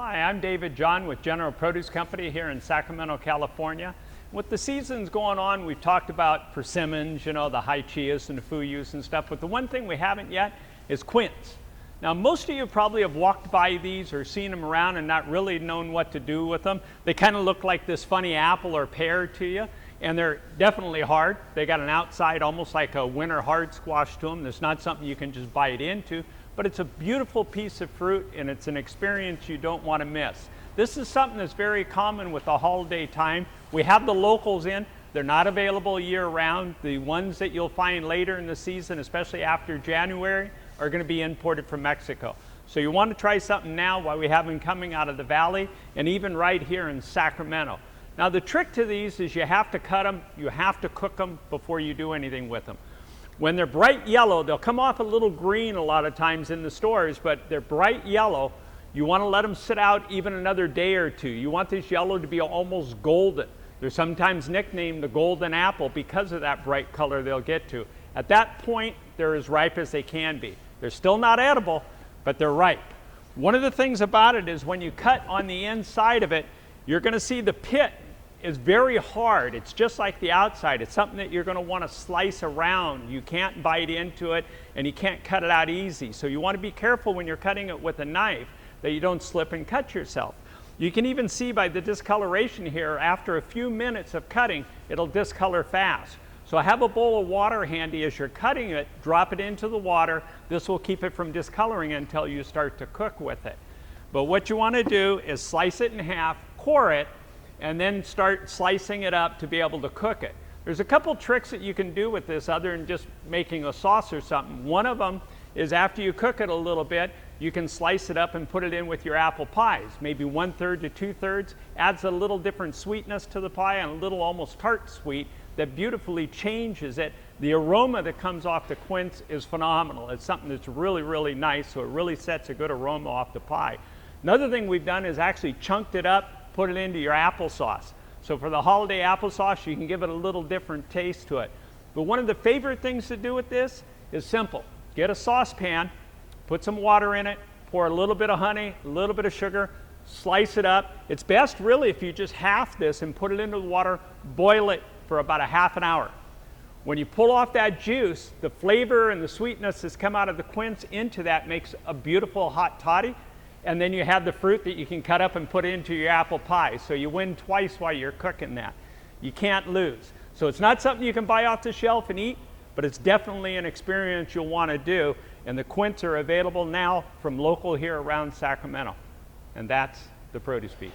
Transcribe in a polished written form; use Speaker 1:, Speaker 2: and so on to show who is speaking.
Speaker 1: Hi, I'm David John with General Produce Company here in Sacramento, California. With the seasons going on, we've talked about persimmons, you know, the high chias and the fuyus and stuff, but the one thing we haven't yet is quince. Now, most of you probably have walked by these or seen them around and not really known what to do with them. They kind of look like this funny apple or pear to you, and they're definitely hard. They got an outside almost like a winter hard squash to them. There's not something you can just bite into, but it's a beautiful piece of fruit, and it's an experience you don't want to miss. This is something that's very common with the holiday time. We have the locals in. They're not available year-round. The ones that you'll find later in the season, especially after January, are going to be imported from Mexico. So you want to try something now while we have them coming out of the valley, and even right here in Sacramento. Now, the trick to these is you have to cut them, you have to cook them before you do anything with them. When they're bright yellow, they'll come off a little green a lot of times in the stores, but they're bright yellow. You want to let them sit out even another day or two. You want this yellow to be almost golden. They're sometimes nicknamed the golden apple because of that bright color they'll get to. At that point, they're as ripe as they can be. They're still not edible, but they're ripe. One of the things about it is when you cut on the inside of it, you're going to see the pit is very hard. It's just like the outside. It's something that you're going to want to slice around. You can't bite into it, and you can't cut it out easy. So you want to be careful when you're cutting it with a knife that you don't slip and cut yourself. You can even see by the discoloration here, after a few minutes of cutting, it'll discolor fast. So have a bowl of water handy as you're cutting it, drop it into the water. This will keep it from discoloring until you start to cook with it. But what you want to do is slice it in half, core it, and then start slicing it up to be able to cook it. There's a couple tricks that you can do with this other than just making a sauce or something. One of them is after you cook it a little bit, you can slice it up and put it in with your apple pies. Maybe 1/3 to 2/3 adds a little different sweetness to the pie and a little almost tart sweet that beautifully changes it. The aroma that comes off the quince is phenomenal. It's something that's really, really nice, so it really sets a good aroma off the pie. Another thing we've done is actually chunked it up, put it into your applesauce. So for the holiday applesauce, you can give it a little different taste to it. But one of the favorite things to do with this is simple. Get a saucepan, put some water in it, pour a little bit of honey, a little bit of sugar, slice it up. It's best really if you just half this and put it into the water, boil it for about a half an hour. When you pull off that juice, the flavor and the sweetness that's come out of the quince into that makes a beautiful hot toddy. And then you have the fruit that you can cut up and put into your apple pie. So you win twice while you're cooking that. You can't lose. So it's not something you can buy off the shelf and eat, but it's definitely an experience you'll want to do. And the quince are available now from local here around Sacramento. And that's the Produce Beat.